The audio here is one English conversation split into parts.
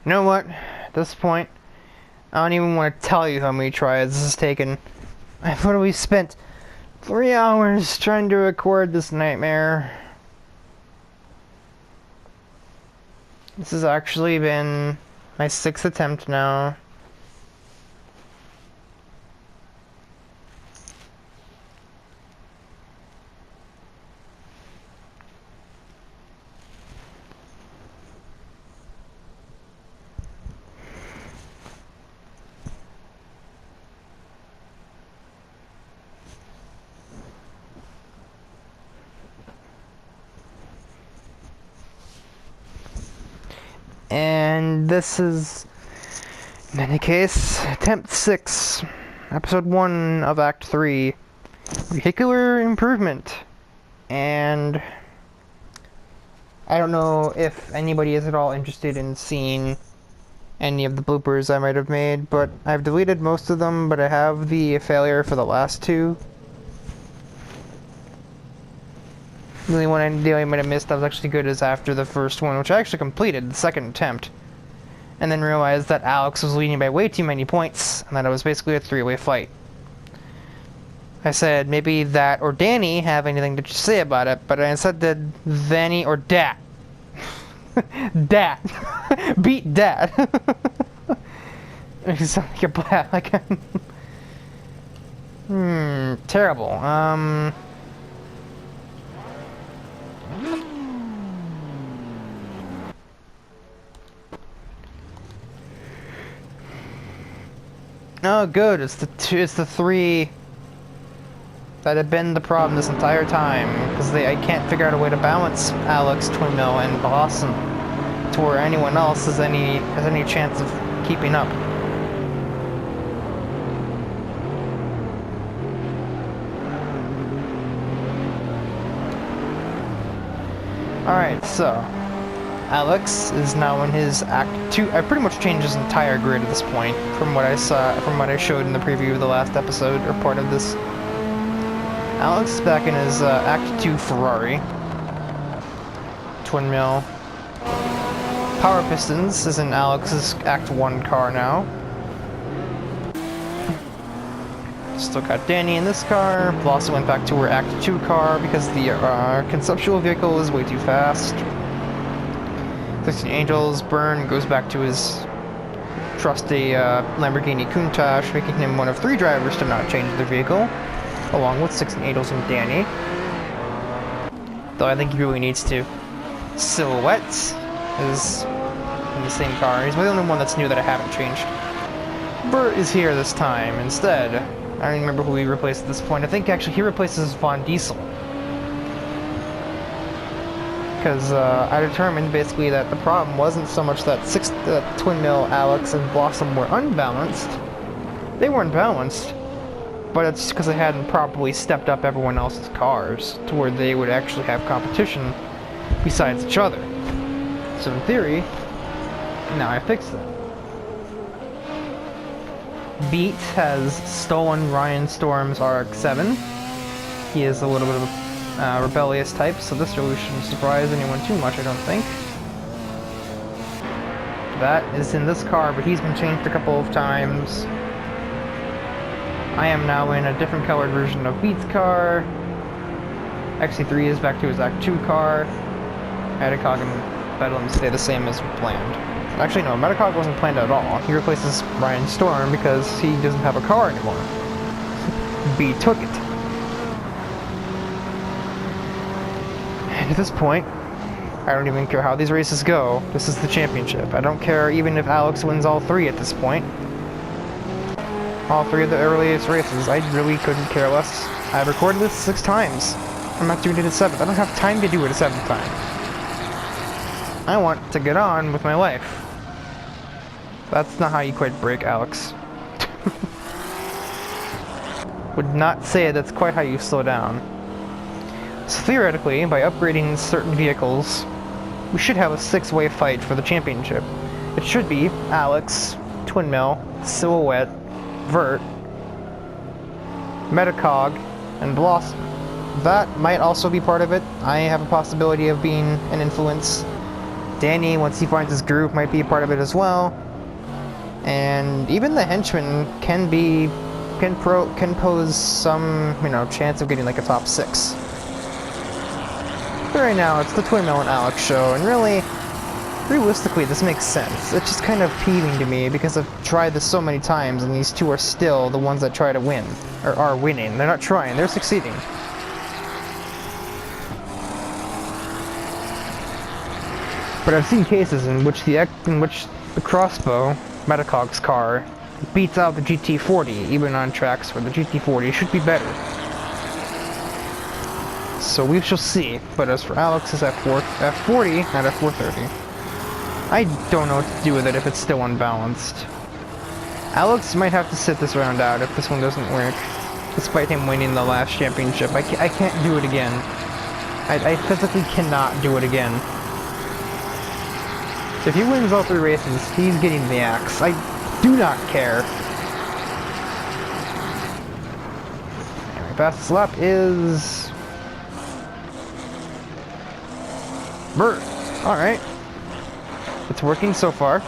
You know what? At this point, I don't even want to tell you how many tries this has taken. I've literally spent 3 hours trying to record this nightmare. This has actually been my 6th attempt now. And this is, in any case, attempt 6, episode 1 of Act 3, Vehicular Improvement. And I don't know if anybody is at all interested in seeing any of the bloopers I might have made, but I've deleted most of them, but I have the failure for the last 2. The only one I might have missed that was actually good is after the first one, which I actually completed the second attempt. And then realized that Alex was leading by way too many points, and that it was basically a 3-way fight. I said maybe that or Danny have anything to say about it, but I instead did Vanny or Dat. Dat. Beat Dat. You sound like you're black. Terrible. Oh, good. It's the 3 that have been the problem this entire time, because I can't figure out a way to balance Alex, Twin Mill, and Blossom to where anyone else has any chance of keeping up. Alright, so Alex is now in his Act 2. I pretty much changed his entire grid at this point from what I showed in the preview of the last episode, or part of this. Alex is back in his Act 2 Ferrari. Twin Mill. Power Pistons is in Alex's Act 1 car now. Still got Danny in this car. Blossom went back to her Act 2 car because the conceptual vehicle is way too fast. 16 Angels, Byrne goes back to his trusty Lamborghini Countach, making him one of 3 drivers to not change their vehicle, along with 16 Angels and Danny. Though I think he really needs to. Silhouette is in the same car. He's the only one that's new that I haven't changed. Bert is here this time instead. I don't even remember who he replaced at this point. I think actually he replaces Von Diesel. Because I determined basically that the problem wasn't so much that Twin Mill, Alex, and Blossom were unbalanced. They weren't balanced, but it's because they hadn't properly stepped up everyone else's cars to where they would actually have competition besides each other. So in theory, now I fixed it. Beat has stolen Ryan Storm's RX-7. He is a little bit of a rebellious type, so this really shouldn't surprise anyone too much, I don't think. That is in this car, but he's been changed a couple of times. I am now in a different colored version of Beat's car. XC3 is back to his Act 2 car. Metacog and Bedlam stay the same as planned. Actually, no, Metacog wasn't planned at all. He replaces Ryan Storm because he doesn't have a car anymore. B took it. And at this point, I don't even care how these races go. This is the championship. I don't care even if Alex wins all 3 at this point. All 3 of the earliest races. I really couldn't care less. I've recorded this 6 times. I'm not doing it a 7th. I don't have time to do it a 7th time. I want to get on with my life. That's not how you quite break, Alex. Would not say that's quite how you slow down. So theoretically, by upgrading certain vehicles, we should have a 6-way fight for the championship. It should be Alex, Twin Mill, Silhouette, Vert, Metacog, and Blossom. That might also be part of it. I have a possibility of being an influence Danny, once he finds his groove, might be a part of it as well. And even the henchman can pose some, chance of getting like a top 6. But right now, it's the Twin Mill and Alex show, and really, realistically, this makes sense. It's just kind of peeving to me because I've tried this so many times, and these two are still the ones that try to win, or are winning. They're not trying, they're succeeding. But I've seen cases in which the crossbow, Metacog's car, beats out the GT40, even on tracks where the GT40 should be better. So we shall see. But as for Alex's F40, not F430, I don't know what to do with it if it's still unbalanced. Alex might have to sit this round out if this one doesn't work, despite him winning the last championship. I can't do it again. I physically cannot do it again. If he wins all 3 races, he's getting the axe. I do not care. Anyway, fastest lap is Bert. Alright. It's working so far.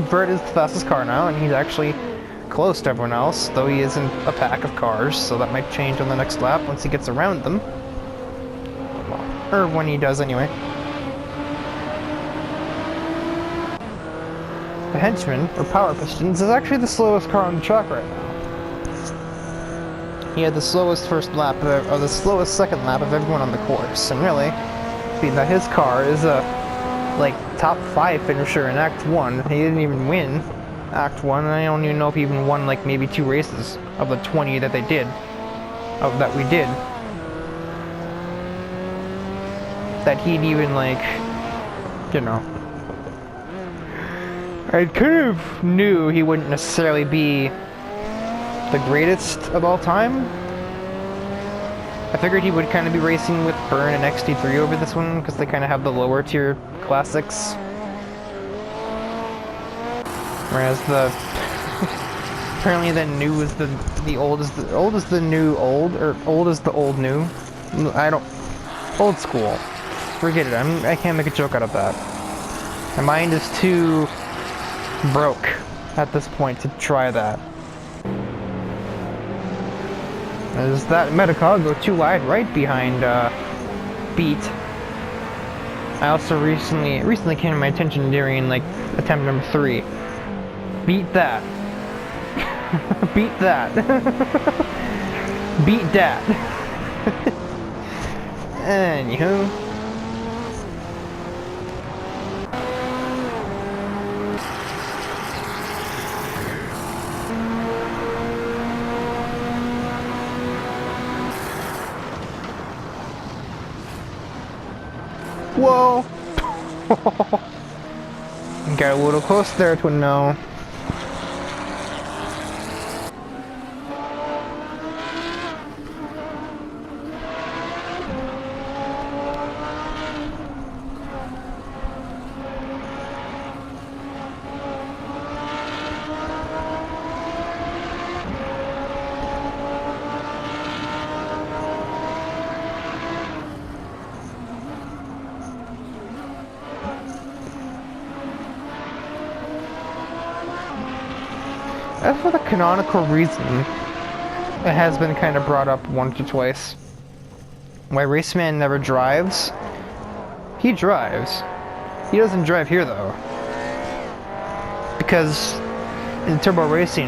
Bert is the fastest car now, and he's actually close to everyone else, though he isn't a pack of cars, so that might change on the next lap once he gets around them. Or when he does, anyway. The henchman, or power pistons, is actually the slowest car on the track right now. He had the slowest first lap, or the slowest second lap of everyone on the course, and really, being that his car is a, top 5 finisher in Act 1. He didn't even win Act 1, and I don't even know if he even won, maybe 2 races of the 20 that we did. That he'd even, I kind of knew he wouldn't necessarily be the greatest of all time. I figured he would kind of be racing with Byrne and Act3 over this one, because they kind of have the lower tier classics. Whereas apparently the new is the old is the old is the new old, or old is the old new. Old school. Forget it, I can't make a joke out of that. My mind is too broke at this point to try that. As that Metacog go too wide right behind Beat. I also recently came to my attention during attempt number 3. Beat that. Beat that. Beat that. Anywho. Whoa! Got a little close there, Twin Mill. As for the canonical reason, it has been kind of brought up once or twice. Why Raceman never drives? He drives. He doesn't drive here though. Because in Turbo Racing,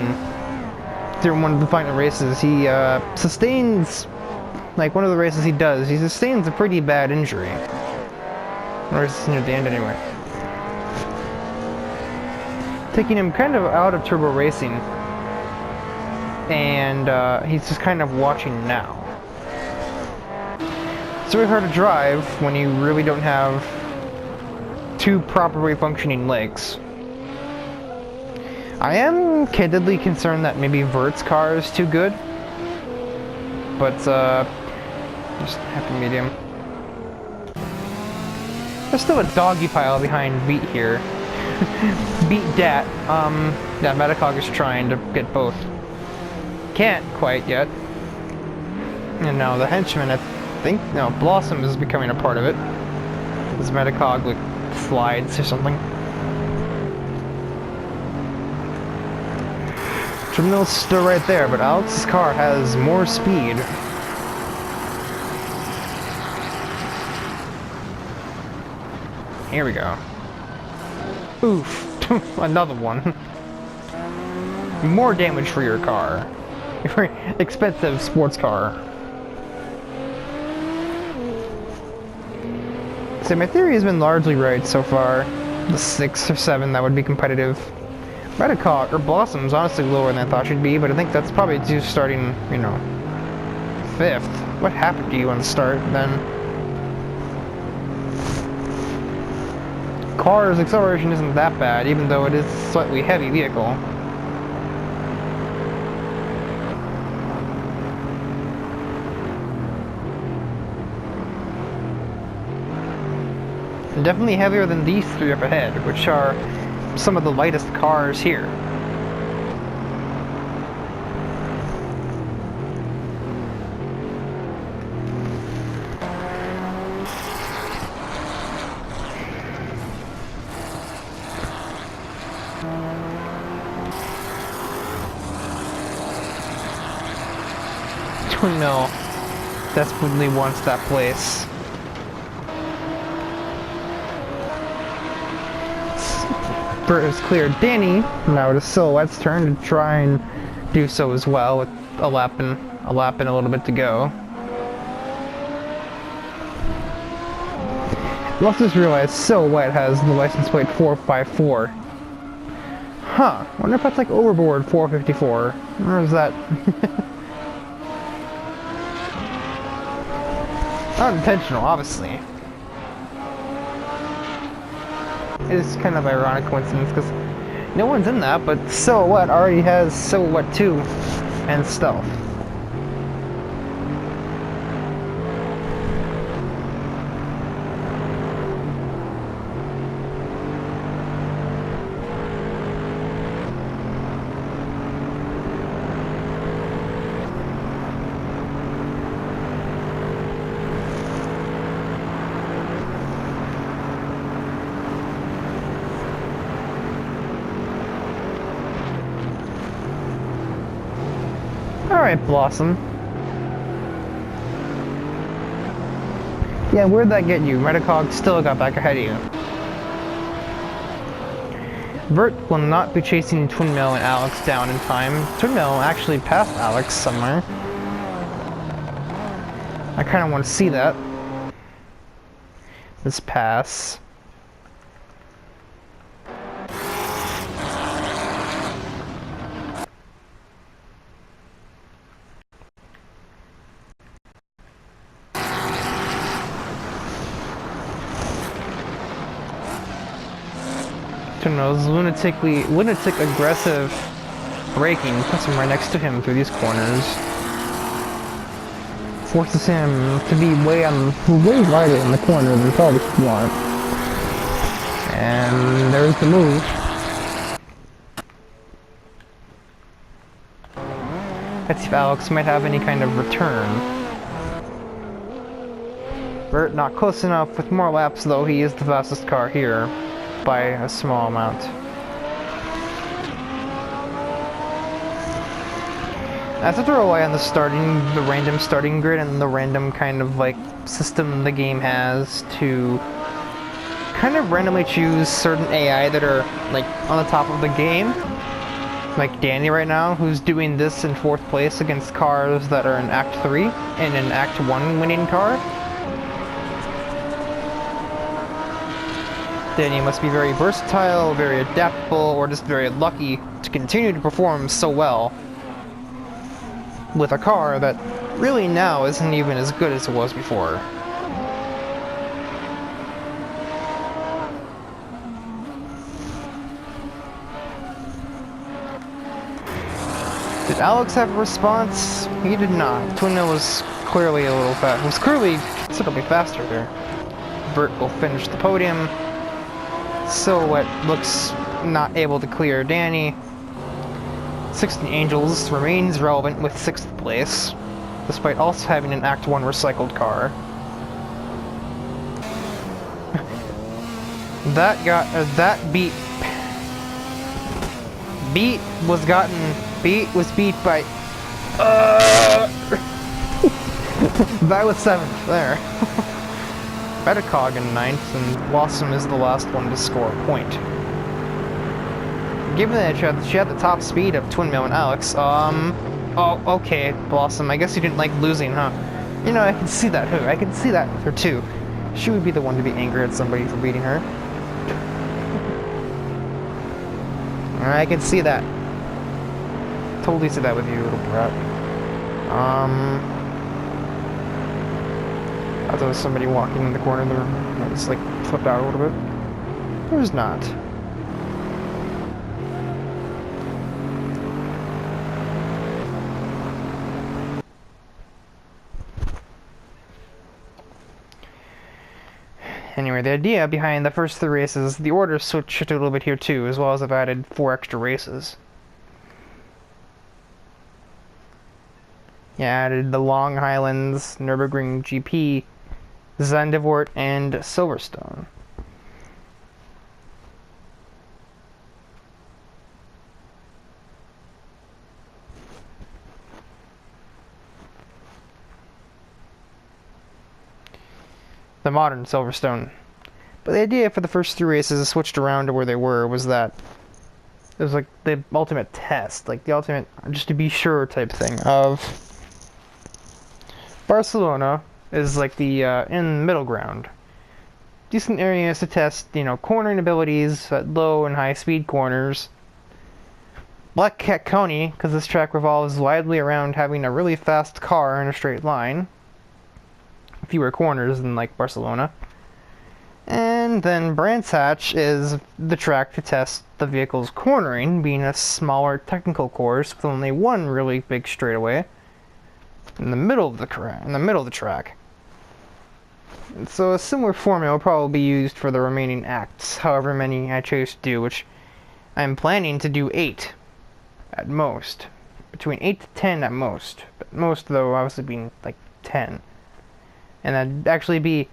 during one of the final races, he sustains, one of the races he does, he sustains a pretty bad injury. Or it's near the end anyway. Taking him kind of out of Turbo Racing, and he's just kind of watching now. It's really hard to drive when you really don't have 2 properly functioning legs. I am candidly concerned that maybe Vert's car is too good, but just happy medium. There's still a doggy pile behind Beat here. Beat that. That Metacog is trying to get both. Can't quite yet. And now the henchman, I think, no, Blossom is becoming a part of it. This Metacog slides or something. Terminal's still right there, but Alex's car has more speed. Here we go. Oof. Another one. More damage for your car. Your expensive sports car. So my theory has been largely right so far. The 6 or 7 that would be competitive. Metacog, or Blossom's honestly lower than I thought she'd be, but I think that's probably due starting, you know, 5th. What happened to you on the start then? Car's acceleration isn't that bad, even though it is a slightly heavy vehicle. And definitely heavier than these 3 up ahead, which are some of the lightest cars here. No, desperately wants that place. Bert has cleared Danny. Now it is Silhouette's turn to try and do so as well, with a lap and a little bit to go. Let's just realize Silhouette has the license plate 454. Huh, wonder if that's like overboard 454. Or is that... Not intentional, obviously. It is kind of ironic coincidence because no one's in that, but Silhouette already has Silhouette 2 and Stealth. Alright, Blossom. Yeah, where'd that get you? Metacog still got back ahead of you. Bert will not be chasing Twin Mill and Alex down in time. Twin Mill actually passed Alex somewhere. I kind of want to see that. This pass. Those lunatic aggressive braking puts him right next to him through these corners. Forces him to be way wider in the corner than probably should want. And there's the move. Let's see if Alex might have any kind of return. Bert not close enough with more laps, though he is the fastest car here. By a small amount. I have to rely on the random starting grid and the random kind of like system the game has to kind of randomly choose certain AI that are like on the top of the game. Like Danny right now, who's doing this in 4th place against cars that are in Act 3 and an Act 1 winning car. Danny must be very versatile, very adaptable, or just very lucky to continue to perform so well with a car that really now isn't even as good as it was before. Did Alex have a response? He did not. Twin Mill was clearly a little fast. Was clearly considerably faster there. Bert will finish the podium. Silhouette looks not able to clear Danny. 16 Angels remains relevant with 6th place, despite also having an Act 1 recycled car. that beat was beat by that was 7th there. Metacog in 9th, and Blossom is the last one to score a point. Given that she had the top speed of Twin Mill and Alex, oh, okay, Blossom, I guess you didn't like losing, huh? You know, I can see that, I can see that with her too. She would be the one to be angry at somebody for beating her. I can see that. Totally see that with you, little brat. I thought there was somebody walking in the corner there. I just like flipped out a little bit. There's not. Anyway, the idea behind the first 3 races, the order switched a little bit here too, as well as I've added 4 extra races. Yeah, I added the Long Highlands, Nürburgring GP, Zandvoort, and Silverstone. The modern Silverstone. But the idea for the first 3 races switched around to where they were was that it was like the ultimate test, like the ultimate just to be sure type thing of Barcelona is like the in middle ground. Decent areas to test, you know, cornering abilities at low and high speed corners. Black Cat Coney, because this track revolves widely around having a really fast car in a straight line. Fewer corners than like Barcelona. And then Brands Hatch is the track to test the vehicle's cornering, being a smaller technical course with only one really big straightaway in the middle of the track. And so a similar formula will probably be used for the remaining acts, however many I choose to do, which I'm planning to do 8 at most. Between 8 to 10 at most. But most, though, obviously being like 10. And that'd actually be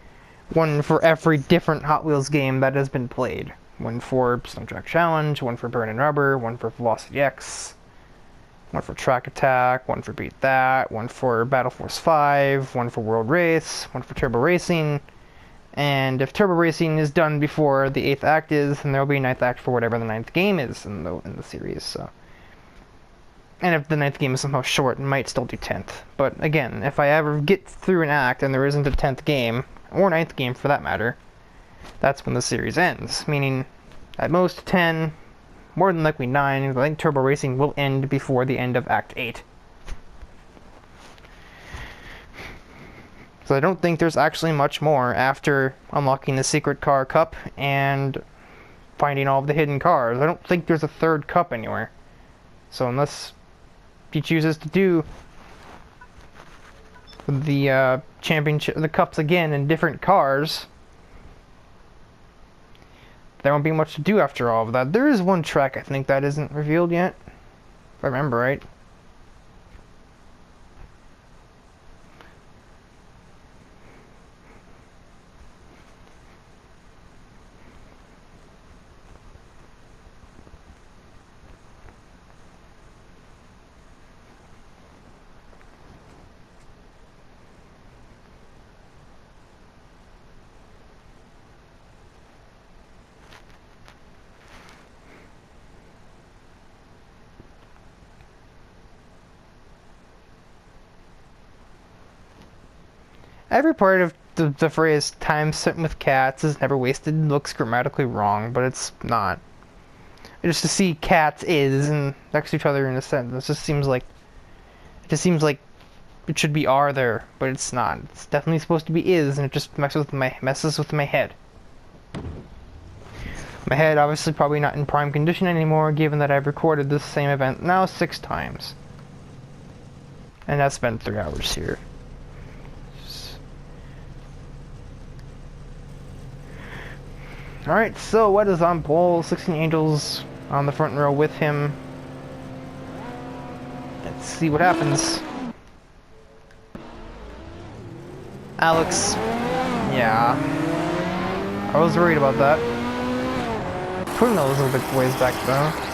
one for every different Hot Wheels game that has been played. One for Stone Track Challenge, one for Burn and Rubber, one for Velocity X, one for Track Attack, one for Beat That, one for Battle Force 5, one for World Race, one for Turbo Racing. And if Turbo Racing is done before the 8th act is, then there'll be a 9th act for whatever the 9th game is in the series. So. And if the 9th game is somehow short, it might still do 10th. But again, if I ever get through an act and there isn't a 10th game, or 9th game for that matter, that's when the series ends. Meaning, at most 10, more than likely 9, I think Turbo Racing will end before the end of Act 8. So I don't think there's actually much more after unlocking the Secret Car Cup and finding all of the hidden cars. I don't think there's a 3rd cup anywhere. So unless he chooses to do the championship, the cups again in different cars, there won't be much to do after all of that. There is one track I think that isn't revealed yet, if I remember right. Every part of the phrase "time spent with cats is never wasted" looks grammatically wrong, but it's not. Just to see cats is and next to each other in a sentence, it just seems like it should be are there, but it's not. It's definitely supposed to be is, and it just messes with my head. My head obviously probably not in prime condition anymore, given that I've recorded this same event now 6 times, and I've spent 3 hours here. Alright, so what is on pole? 16 Angels on the front row with him. Let's see what happens. Alex. Yeah. I was worried about that. Twin mill is a bit ways back though.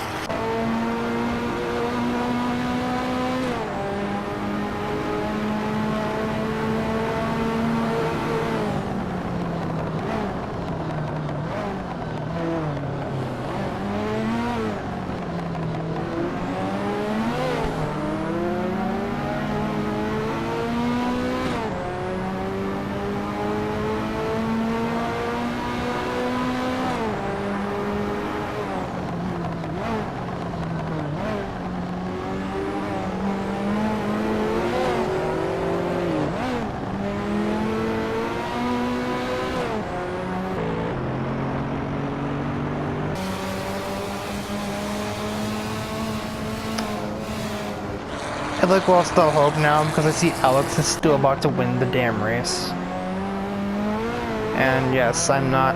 I lost all hope now because I see Alex is still about to win the damn race. And yes, I'm not...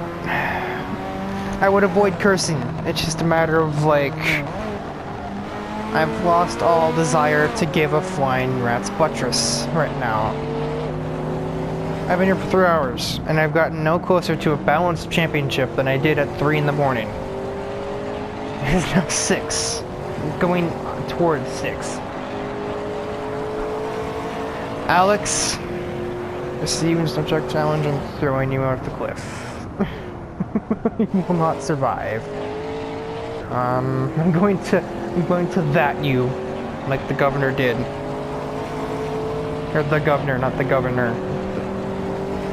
I would avoid cursing. It's just a matter of like... I've lost all desire to give a flying rat's buttress right now. I've been here for 3 hours, and I've gotten no closer to a balanced championship than I did at 3 in the morning. It is now 6. Going towards 6. Alex, receiving some check challenge and throwing you off the cliff. You will not survive. I'm going to that you, like the governor did. Or the governor, not the governor.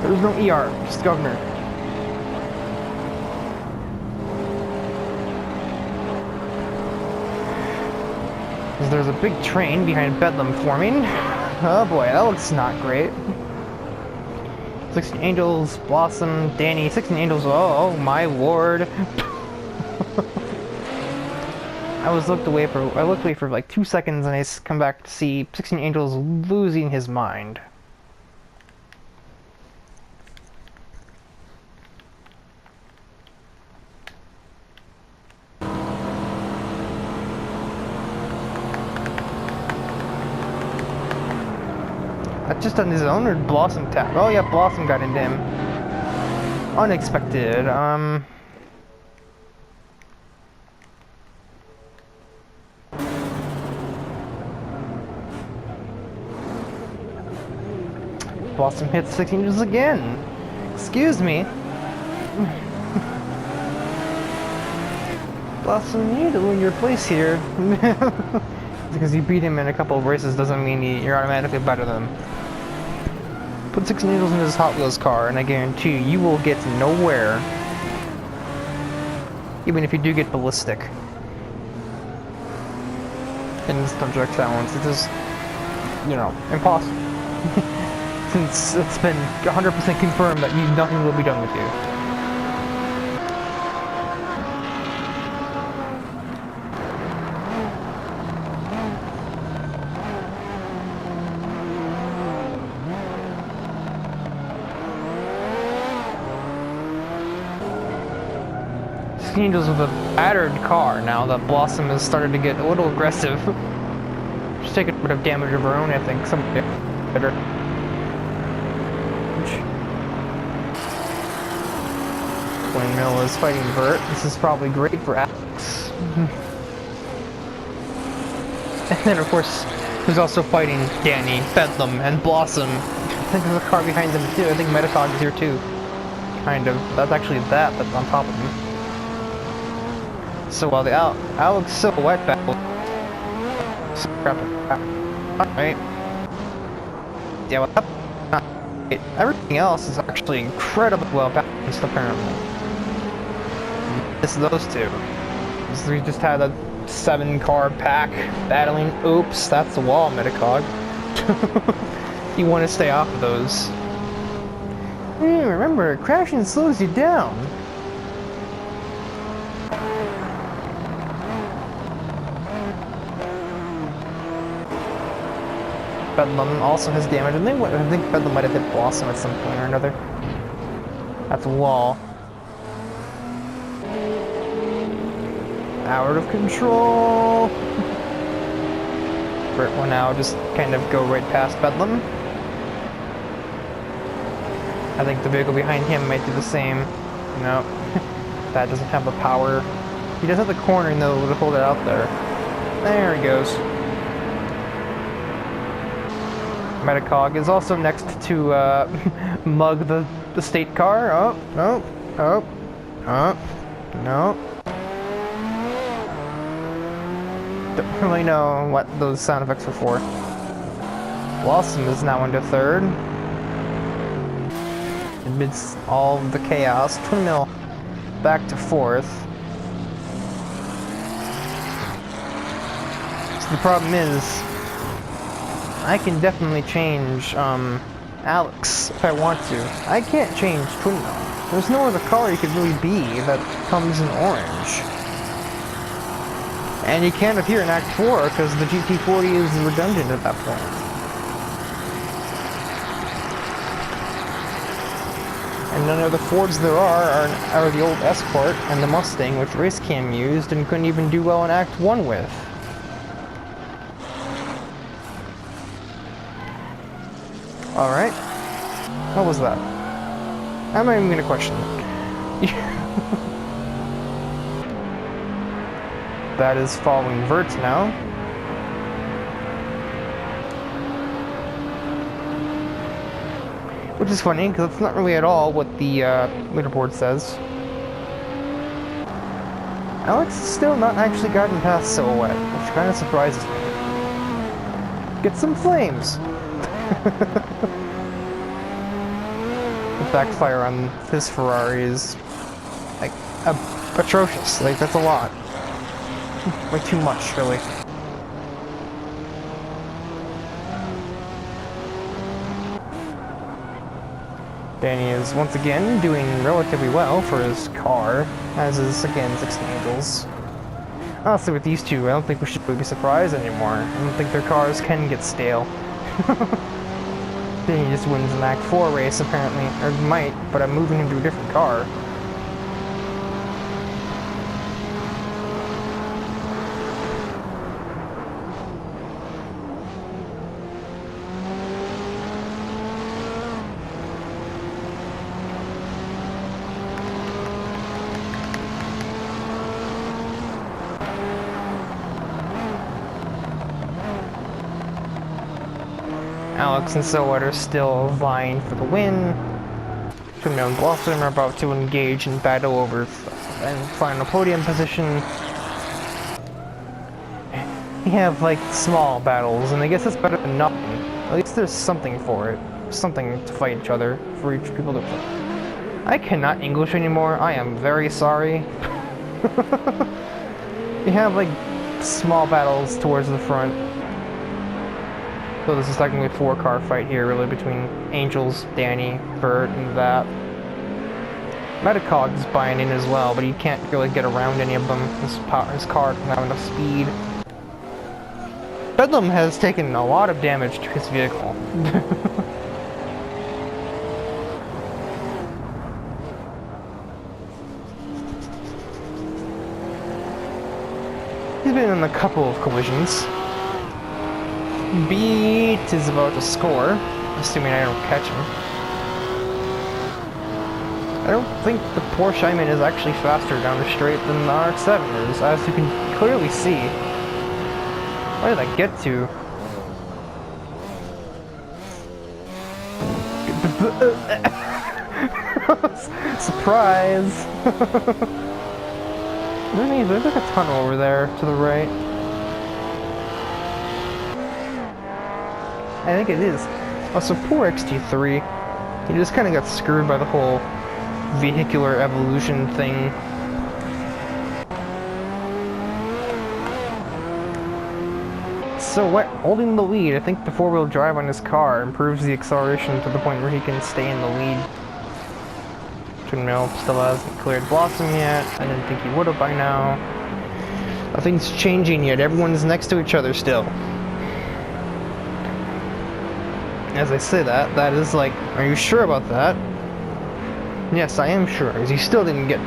There's no ER, just governor. There's a big train behind Bedlam forming. Oh boy, that looks not great. 16 Angels, Blossom, Danny, 16 Angels, oh my lord. I looked away for like 2 seconds and I come back to see 16 Angels losing his mind. Just on his own, or Blossom tap? Oh yeah, Blossom got into him. Unexpected. Blossom hits 6 Angels again. Excuse me. Blossom, you need to win your place here. Because you beat him in a couple of races doesn't mean you're automatically better than him. Put 6 Angels in his Hot Wheels car, and I guarantee you will get nowhere. Even if you do get ballistic. In this subject challenge, it's just, you know, impossible. Since it's been 100% confirmed that nothing will be done with you. Angels with a battered car now that Blossom has started to get a little aggressive. She's taking a bit of damage of her own, I think. Some better. Windmill is fighting Vert. This is probably great for Alex. And then, of course, who's also fighting Danny, Bedlam, and Blossom. I think there's a car behind them too. I think Metacog is here too. Kind of. That's actually that's on top of him. So while the Alex silhouette battle, alright. Yeah, well, everything else is actually incredibly well balanced, apparently. It's those two. So we just had a 7-car pack battling. Oops, that's the wall, Metacog. You want to stay off of those. Remember, crashing slows you down. Bedlam also has damage, and I think Bedlam might have hit Blossom at some point or another. That's a wall. Out of control. Bert will now just kind of go right past Bedlam. I think the vehicle behind him might do the same. No, that doesn't have the power. He does have the cornering though to hold it out there. There he goes. Metacog is also next to mug the state car. Oh, no, oh, oh, no. Don't really know what those sound effects were for. Blossom is now into third. Amidst all of the chaos, Twin Mill back to fourth. So the problem is, I can definitely change Alex if I want to. I can't change Twin Mill. There's no other color you could really be that comes in orange. And you can't appear in Act 4 because the GT40 is redundant at that point. And none of the Fords there are the old Escort and the Mustang, which Racecam used and couldn't even do well in Act 1 with. Alright. What was that? I'm not even gonna question it. That is following Vert now. Which is funny, because it's not really at all what the leaderboard says. Alex has still not actually gotten past Silhouette, which kind of surprises me. Get some flames! The backfire on his Ferrari is, like, atrocious. Like, that's a lot. Way too much, really. Danny is once again doing relatively well for his car, as is again 16 Angels. Honestly, with these two, I don't think we should be surprised anymore. I don't think their cars can get stale. Danny just wins an Act 4 race apparently, or might, but I'm moving him to a different car. Alex and Silhouette are still vying for the win. Twin Mill and Blossom are about to engage in battle over and final podium position. We have like small battles, and I guess it's better than nothing. At least there's something for it. Something to fight each other, for each people to play. I cannot English anymore. I am very sorry. We have like small battles towards the front. So this is technically a 4-car fight here, really, between Angels, Danny, Bert, and that. Metacog is buying in as well, but he can't really get around any of them. His car doesn't have enough speed. Bedlam has taken a lot of damage to his vehicle. He's been in a couple of collisions. Beat is about to score, assuming I don't catch him. I don't think the Porsche I'm in is actually faster down the straight than the RX-7 is, as you can clearly see. Where did I get to? Surprise! There's like a tunnel over there to the right. I think it is. Oh, so poor XT3. He just kind of got screwed by the whole vehicular evolution thing. So what? Holding the lead. I think the 4-wheel drive on his car improves the acceleration to the point where he can stay in the lead. Twin Mill still hasn't cleared Blossom yet. I didn't think he would have by now. Nothing's changing yet. Everyone's next to each other still. As I say that, that is like, are you sure about that? Yes, I am sure, because you still didn't get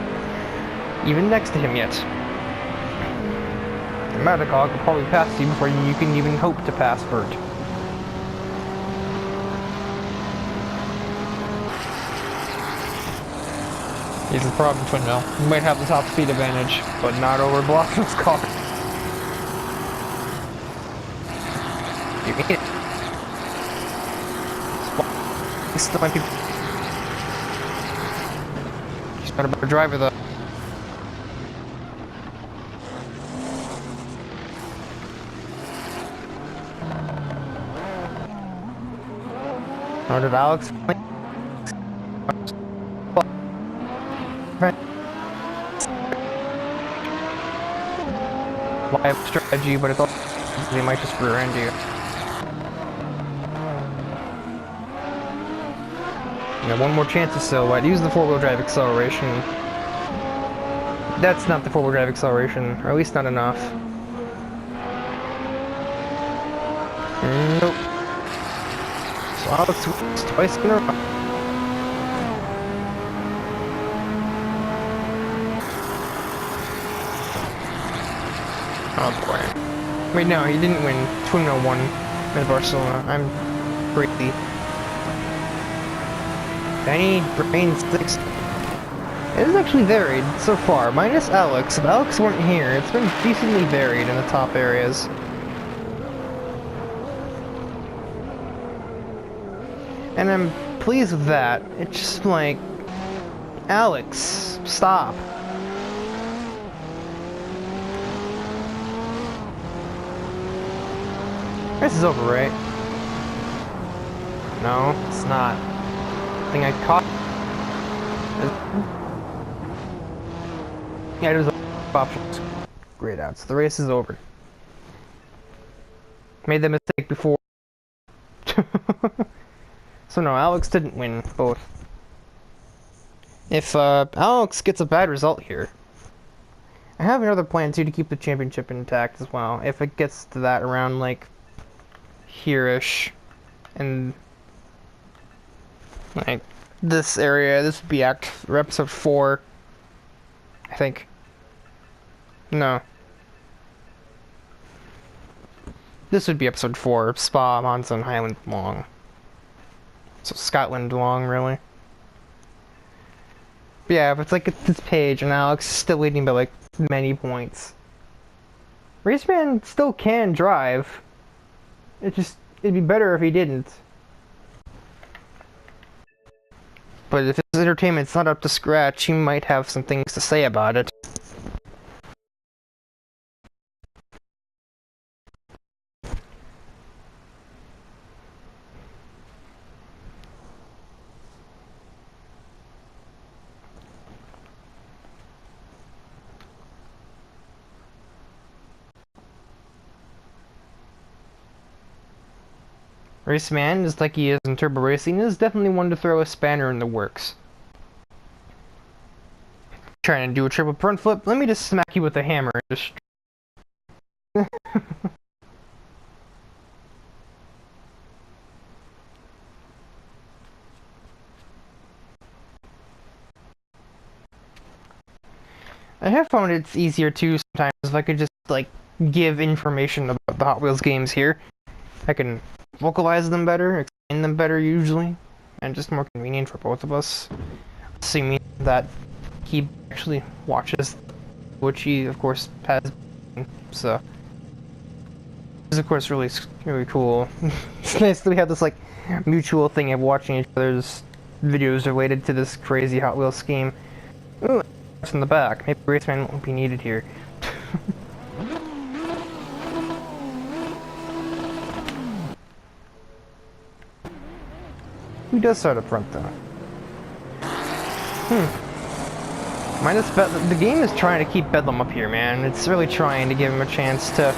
even next to him yet. The Metacog will probably pass you before you can even hope to pass Bert. He's the problem, Twin Mill. He might have the top speed advantage, but not over Blossom's car. You mean it? Still might be. He's not a better driver though. Or did Alex? Live strategy, but it's all they might just rear end you. You got one more chance or so. I'd use the four-wheel drive acceleration. That's not the four-wheel drive acceleration, or at least not enough. Nope. So Alex wins twice in a row. Oh boy. Wait, no, he didn't win. Twin Mill won in Barcelona. I'm crazy. Danny Brain 6. It is actually varied so far, minus Alex. If Alex weren't here, it's been decently varied in the top areas. And I'm pleased with that. It's just like, Alex, stop. This is over, right? No, it's not. I think I caught. Yeah, it was options. Great outs. The race is over. Made the mistake before. So no, Alex didn't win both. If Alex gets a bad result here, I have another plan too to keep the championship intact as well. If it gets to that around like here-ish, and like this area, this would be episode 4, I think. No. This would be episode 4, Spa, Monza, and Highland long. So Scotland long, really. But yeah, if it's like this page and Alex is still leading by like many points, Raceman still can drive. It'd be better if he didn't. But if his entertainment's not up to scratch, he might have some things to say about it. Raceman, just like he is in Turbo Racing, is definitely one to throw a spanner in the works. Trying to do a triple front flip, let me just smack you with a hammer and just... I have found it's easier too sometimes if I could just, like, give information about the Hot Wheels games here. I can vocalize them better, explain them better usually, and just more convenient for both of us. Assuming that he actually watches, which he of course has, so it's of course really cool. It's nice that we have this like mutual thing of watching each other's videos related to this crazy Hot Wheels scheme. Ooh, in the back. Maybe Raceman won't be needed here. Who does start up front, though? The game is trying to keep Bedlam up here, man. It's really trying to give him a chance to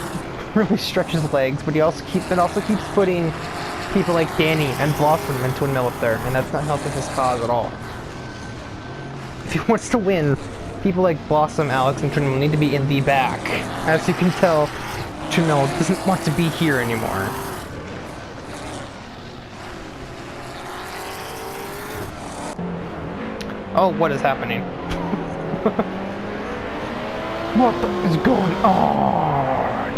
really stretch his legs, but it also keeps putting people like Danny and Blossom and Twin Mill up there, and that's not helping his cause at all. If he wants to win, people like Blossom, Alex, and Twin Mill need to be in the back. As you can tell, Twin Mill doesn't want to be here anymore. Oh, what is happening? What is going on?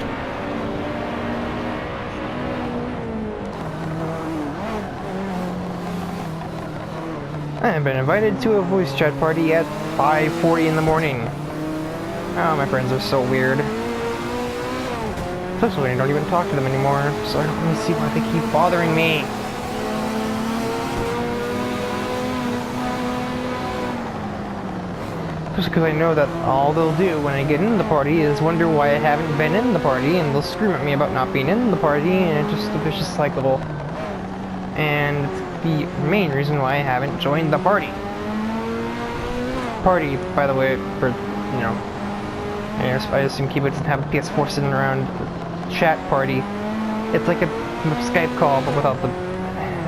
I am been invited to a voice chat party at 5:40 in the morning. Oh, my friends are so weird. Especially when I don't even talk to them anymore, so I don't really see why they keep bothering me. Just because I know that all they'll do when I get into the party is wonder why I haven't been in the party, and they'll scream at me about not being in the party, and it's just a vicious cycle. And it's the main reason why I haven't joined the party. Party, by the way, for, you know, I assume Kiba doesn't have a PS4 sitting around. Chat party. It's like a Skype call, but without the...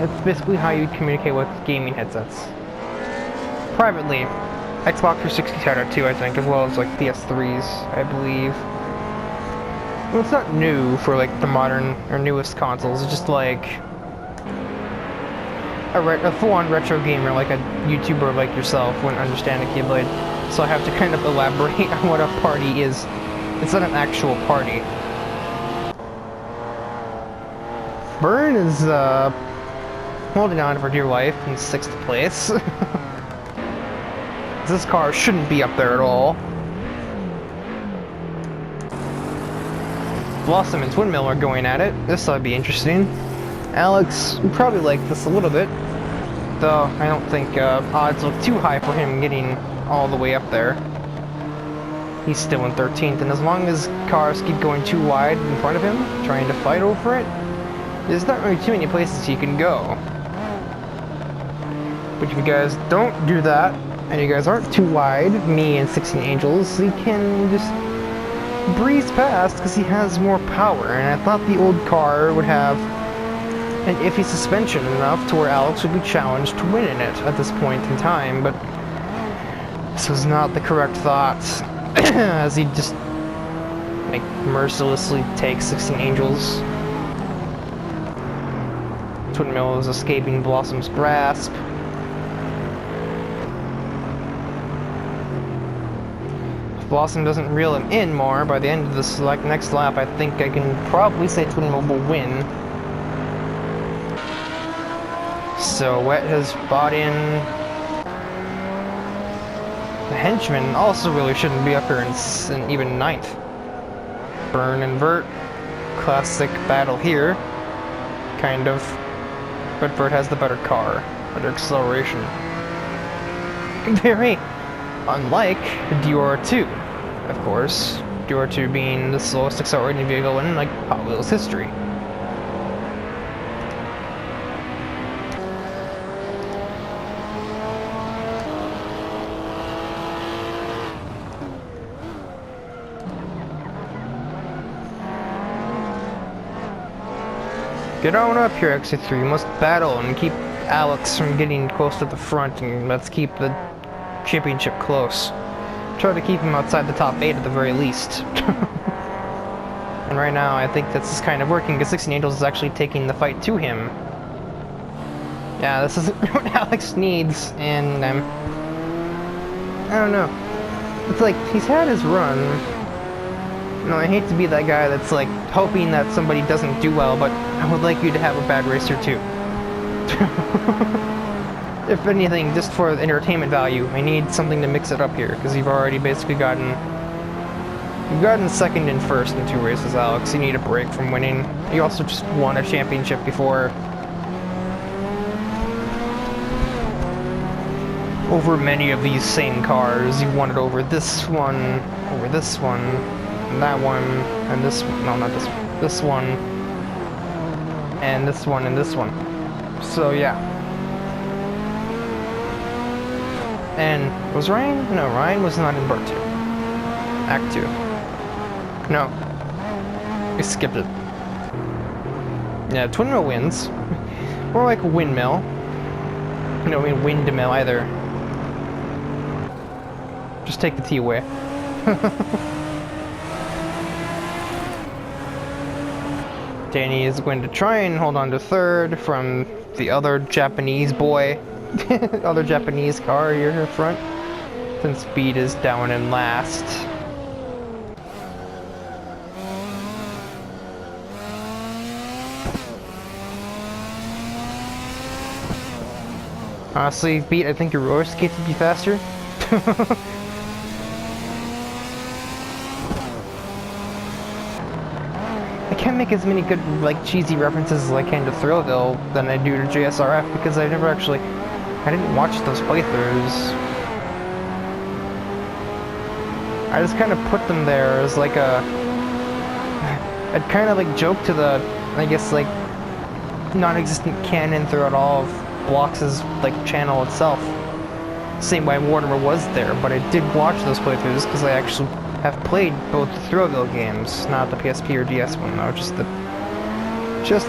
It's basically how you communicate with gaming headsets. Privately. Xbox 360 had it too, I think, as well as like PS3s, I believe. Well, it's not new for like the modern or newest consoles. It's just like a full-on retro gamer, like a YouTuber like yourself, wouldn't understand a Keyblade. So I have to kind of elaborate on what a party is. It's not an actual party. Burn is holding on for dear life in 6th place. This car shouldn't be up there at all. Blossom and Twin Mill are going at it. This ought to be interesting. Alex would probably like this a little bit, though I don't think odds look too high for him getting all the way up there. He's still in 13th, and as long as cars keep going too wide in front of him, trying to fight over it, there's not really too many places he can go. But if you guys don't do that, and you guys aren't too wide, me and 16 Angels, he can just breeze past because he has more power. And I thought the old car would have an iffy suspension enough to where Alex would be challenged to win in it at this point in time, but this was not the correct thought, as he just like mercilessly takes 16 Angels. Twin Mill is escaping Blossom's grasp. Blossom doesn't reel him in more, by the end of this next lap, I think I can probably say Twin Mill will win. So Wet has bought in. The henchman also really shouldn't be up here in even 9th. Burn and Vert. Classic battle here. Kind of. But Vert has the better car. Better acceleration. Very unlike Dior 2, of course. Dior 2 being the slowest accelerating vehicle in like Hot Wheels history. Get on up here, Act3. You must battle and keep Alex from getting close to the front, and let's keep the championship close. Try to keep him outside the top 8 at the very least. And right now I think that's kind of working because 16 Angels is actually taking the fight to him. Yeah, this isn't what Alex needs, and I don't know. It's like, he's had his run. You know, I hate to be that guy that's like hoping that somebody doesn't do well, but I would like you to have a bad racer too. If anything, just for the entertainment value, I need something to mix it up here, because you've already basically gotten 2nd and 1st in 2 races, Alex. You need a break from winning. You also just won a championship before. Over many of these same cars. You won it over this one, and that one, and this, no, not this one, this one, and this one, and this one. So yeah. And was Ryan? No, Ryan was not in Part 2. Act 2. No. We skipped it. Yeah, Twin Mill wins. More like Windmill. No, I mean Windmill either. Just take the T away. Danny is going to try and hold on to 3rd from the other Japanese boy. Other Japanese car here in front. Then Speed is down in last. Honestly, Pete, I think your roller skates would be faster. I can't make as many good, like, cheesy references as I can to Thrillville than I do to JSRF because I didn't watch those playthroughs. I just kind of put them there as like I'd kind of like joke to the, I guess, like, non-existent canon throughout all of Blox's, like, channel itself. Same way Mortimer was there, but I did watch those playthroughs because I actually have played both the Thrillville games, not the PSP or DS one though, just the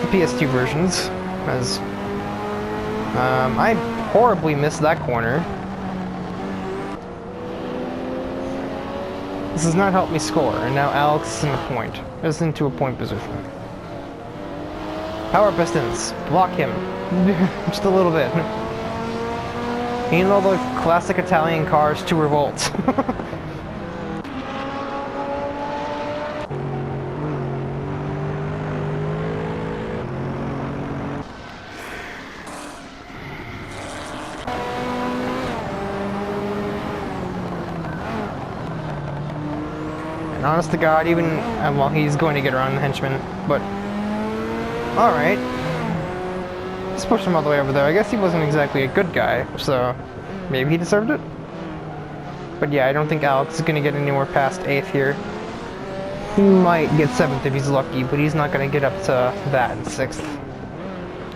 PS2 versions. As I horribly missed that corner. This does not help me score, and now Alex is in a point. Is into a point position. Power Pistons, block him. Just a little bit. You know the classic Italian cars to revolt. And honest to God, even, well, he's going to get around the henchman, but alright. Let's push him all the way over there. I guess he wasn't exactly a good guy, so maybe he deserved it? But yeah, I don't think Alex is going to get anywhere past 8th here. He might get 7th if he's lucky, but he's not going to get up to that in 6th.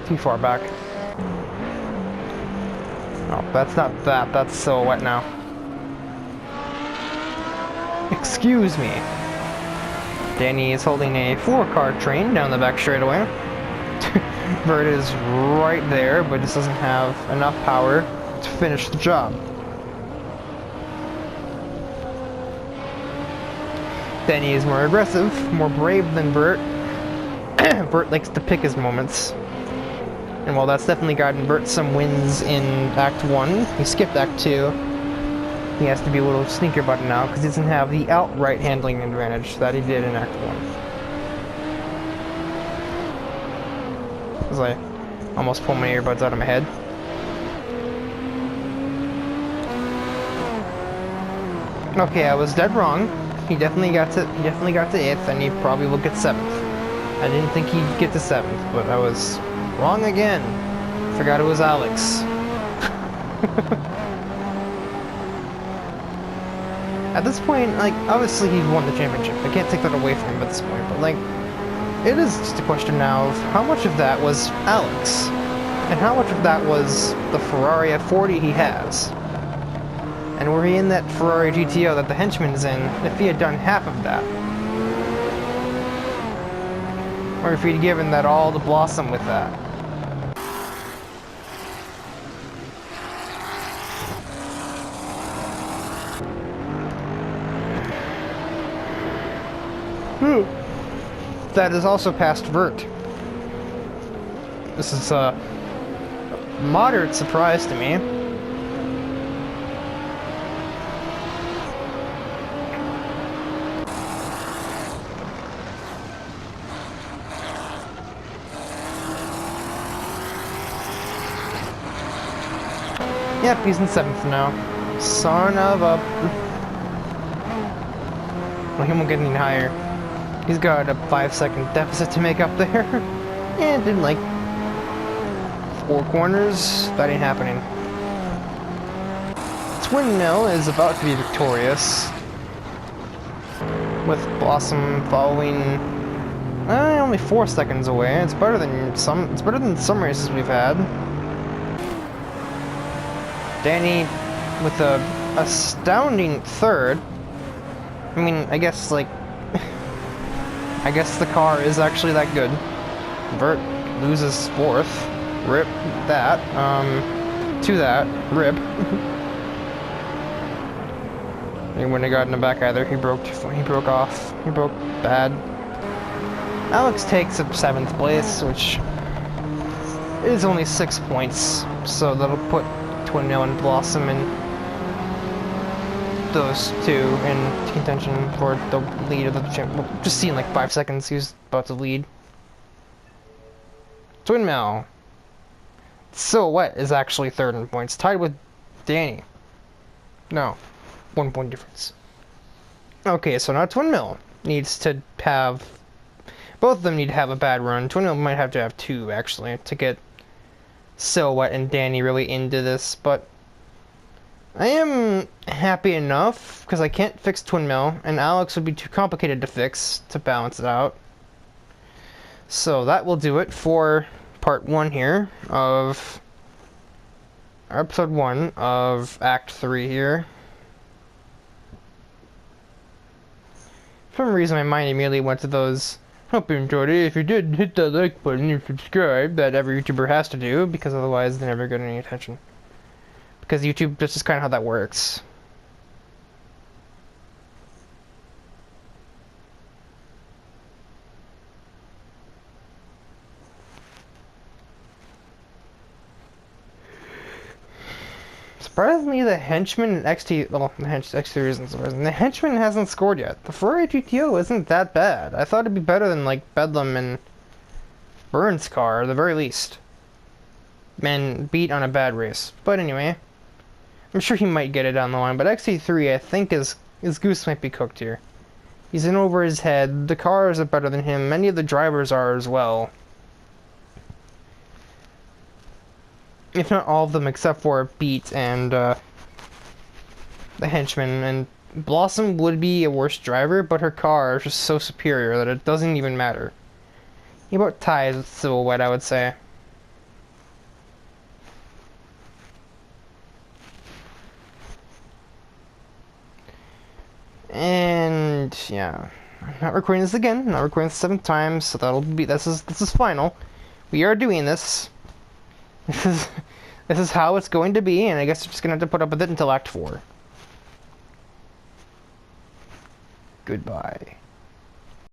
Too far back. Oh, that's not that. That's Silhouette now. Excuse me. Danny is holding a 4-car train down the back straightaway. Vert is right there, but just doesn't have enough power to finish the job. Danny is more aggressive, more brave than Vert. Vert likes to pick his moments. And while that's definitely gotten Vert some wins in Act 1, he skipped Act 2. He has to be a little sneaker about it now because he doesn't have the outright handling advantage that he did in Act 1. As I almost pulled my earbuds out of my head. Okay, I was dead wrong. He definitely got to 8th, and he probably will get 7th. I didn't think he'd get to 7th, but I was wrong again. Forgot it was Alex. At this point, like, obviously he won the championship. I can't take that away from him at this point, but, like, it is just a question now of how much of that was Alex, and how much of that was the Ferrari F40 he has. And were he in that Ferrari GTO that the henchman's in, if he had done half of that? Or if he'd given that all to Blossom with that? That is also past Vert. This is a moderate surprise to me. Yep, he's in 7th now. Son of a... Well, he won't get any higher. He's got a 5-second deficit to make up there. And in like 4 corners, that ain't happening. Twin Mill is about to be victorious, with Blossom following only 4 seconds away. It's better than some races we've had. Danny with a astounding 3rd. I mean, I guess like I guess the car is actually that good. Vert loses 4th. Rip that. To that. Rip. He wouldn't have gotten him back either. He broke off. He broke bad. Alex takes up 7th place, which is only 6 points. So that'll put Twin Mill and Blossom in those two in contention for the lead of the champion. Just see in like 5 seconds, he was about to lead. Twin Mill. Silhouette is actually third in points, tied with Danny. No, 1 point difference. Okay, so now Twin Mill needs to have... Both of them need to have a bad run. Twin Mill might have to have 2, actually, to get Silhouette and Danny really into this, but... I am happy enough, because I can't fix Twin Mill, and Alex would be too complicated to fix to balance it out. So that will do it for part 1 here of... Episode 1 of Act 3 here. For some reason my mind immediately went to those, hope you enjoyed it, if you did, hit that like button and subscribe, that every YouTuber has to do, because otherwise they never get any attention. Because YouTube, that's just kind of how that works. Surprisingly, the henchman in XT, well, the X3 isn't surprising. The henchman hasn't scored yet. The Ferrari GTO isn't that bad. I thought it'd be better than, like, Bedlam and Burns' car, at the very least. And beat on a bad race. But anyway, I'm sure he might get it down the line. But XT3, I think, his goose might be cooked here. He's in over his head. The cars are better than him. Many of the drivers are as well. If not all of them, except for Beat and the henchman. And Blossom would be a worse driver, but her car is just so superior that it doesn't even matter. He about ties with Silhouette, I would say. And yeah, I'm not recording this again. I'm not recording this 7th time, so that'll be this is final. We are doing this. This is how it's going to be, and I guess we're just gonna have to put up with it until Act 4. Goodbye.